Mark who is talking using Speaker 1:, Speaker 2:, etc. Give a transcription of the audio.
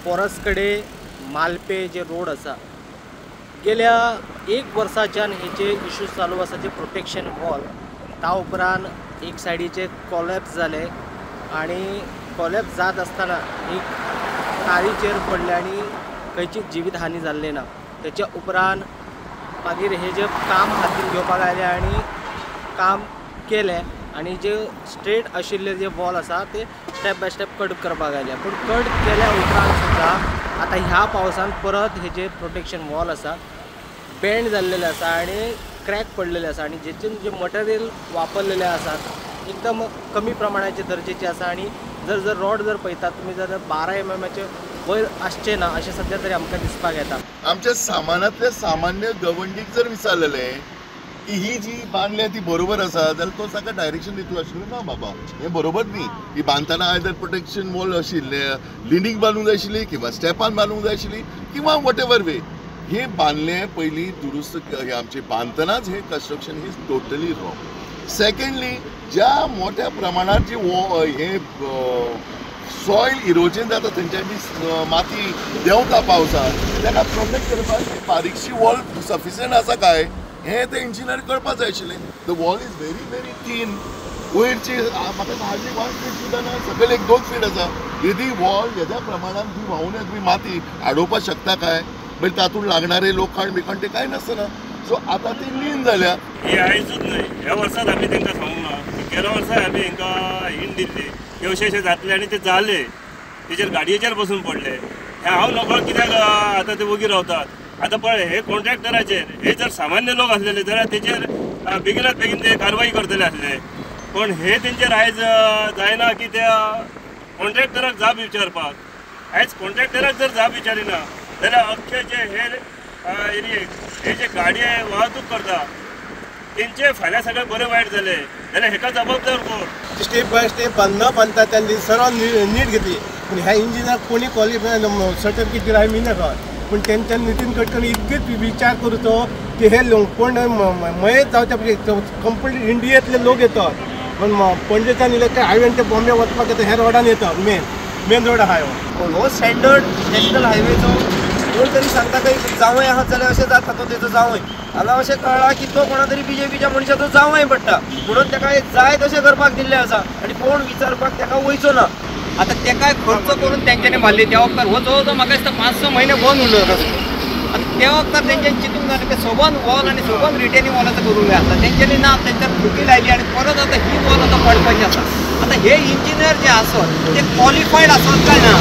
Speaker 1: पोरसकडे मालपे जे रोड असा गेल्या 1 वर्साच्यान हेचे इश्यूज चालू आसा जे प्रोटेक्शन वॉल ता उपरांत एक सायडीचे कॉलॅप्स जाले आणि कॉलॅप्स जात असताना एक तारीचेर पडले आणि खंयचीच जिवीत हानी जाल्ली ना। त्याच्या उपरांत मागीर हे जे काम हातीन घेवपाक आयले आणि काम केले आणि जे स्ट्रेट आशिल्ले जे वॉल आसा ते स्टेप बाय स्टेप कट करपाक आयले, पूण कट केल्या उपरांत सुद्धा आता ह्या पावसान परत हे जे प्रोटेक्शन वॉल आसा बेंड जाल्लेले आसा आणि क्रॅक पडलेले आसा आणि जेतून जे मटेरियल वापरलेले आसात एकदम कमी प्रमाणाचे दर्जेचे आसा आणि जर रॉड जर पळयतात तुमी जाल्यार 12 mm वयर आसचे ना अशें सद्या तरी आमकां दिसपाक येता।
Speaker 2: आमच्या सामानातले सामान्य गवंडीक जर विचारलेले की ही जी बांधल्या ती बरोबर आसा जाल्यार तो ताका डायरेक्शन दितलो आशिल्लो ना बाबा हे बरोबर न्ही। ही बांदतना आयदर प्रोटेक्शन वॉल आशिल्ले लिंडीक बांदूंक जाय आशिल्ली किंवा स्टेपान बांदूंक जाय आशिल्ली किंवा वॉट एवर वे हे बांधले पयली दुरुस्त हे आमचे बांदतनाच हे construction is totally wrong. Secondly ज्या मोठ्या प्रमाणात जे हे सॉयल इरोजन जाता थंयच्यानी माती देंवता पावसात ताका प्रोटेक्ट करपाक बारीकशी वॉल सफिशियंट आसा काय हे ते इंजिनियर कळपाक जाय आशिल्लें। The wall is very very thin, वयरची म्हाका हार्डली 1 फीट सुद्दां ना, सकयल 1-2 फीट आसा। यदी वॉल हेज्या प्रमाणात ती व्हांवून येता तुमी माती आडोवपाक शकता काय? मागीर तातूंत लागणारे लोखंड बिखंड ते कांय नासतना सो आतां ती लीन जाल्या।
Speaker 3: ही आयजूच न्हय, ह्या वर्सात आमी तांकां सांगूंक ना, गेल्या वर्सा आमी हांकां हिंट दिल्ली की अशें जातलें आनी ते जालें, तेजेर गाडयेचेर बसून पडले। हे हांव नकळो कित्याक आतां ते वोगी रावतात। आतां पळय हे कॉन्ट्रॅक्टराचेर हे जर सामान्य लोक आसलेले जाल्यार तेजेर बेगिनात बेगीन ते कारवाई करतले आसले, पण हे तेंचेर आयज जायना की त्या कॉन्ट्रॅक्टराक जाप विचारपाक। आयज कॉन्ट्रॅक्टराक जर जाप विचारिना जाल्यार अख्खे जे हेर एरियेक हे जे गाडये वाहतूक करता तेंचे फाल्यां सगळें बरें वायट जालें जाल्यार हेका जबाबदार कोण?
Speaker 4: स्टेप बाय स्टेप बांदता त्यांनी सर्व नीट घेतली, पण ह्या इंजिनाक कोणी क्वॉलिफाय सर्टिफिकेट दिला मी नाही कळत, पण त्यांच्या नितीन गडकरी इतकेच विचार करतो की हे कोण मयत जावच्या कंप्लीट इंडियेतले लोक येतात, पण पणजेच्यान इलेक्ट्रिक हायवेन ते बॉम्बे वचपाक येता ह्या रोडान येतात, मेन रोड आहा
Speaker 5: हो स्टँडर्ड नॅशनल हायवेचो कोण तरी सांगता काही जावंय आहात जाल्यार अशें जाता तो तेजो जावंय। हांगा अशें कळ्ळां की तो कोणा तरी बीजेपीच्या मनशाचो जावंय पडटा म्हणून ताका जाय तशें करपाक दिल्लें आसा आनी कोण विचारपाक ताका वयचो ना।
Speaker 1: आता ते काय खर्च करून त्यांच्यानी मारले त्या वक्तार हो जवळ म्हाका दिसता 5-6 महिने बंद उरलो रस्तो। आता त्या वक्तार तेंच्यांनी चिंतूंक जाय की सोबन वॉल आणि सोबन रिटेनिंग वॉलाचं करूंक जाय आसता, तेंच्यांनी ना तेंच्यात फुटी लायली आणि परत आता ही वॉल आता पडपाची आसा। आता हे इंजिनियर जे आसत ते क्वॉलिफायड आसत काय ना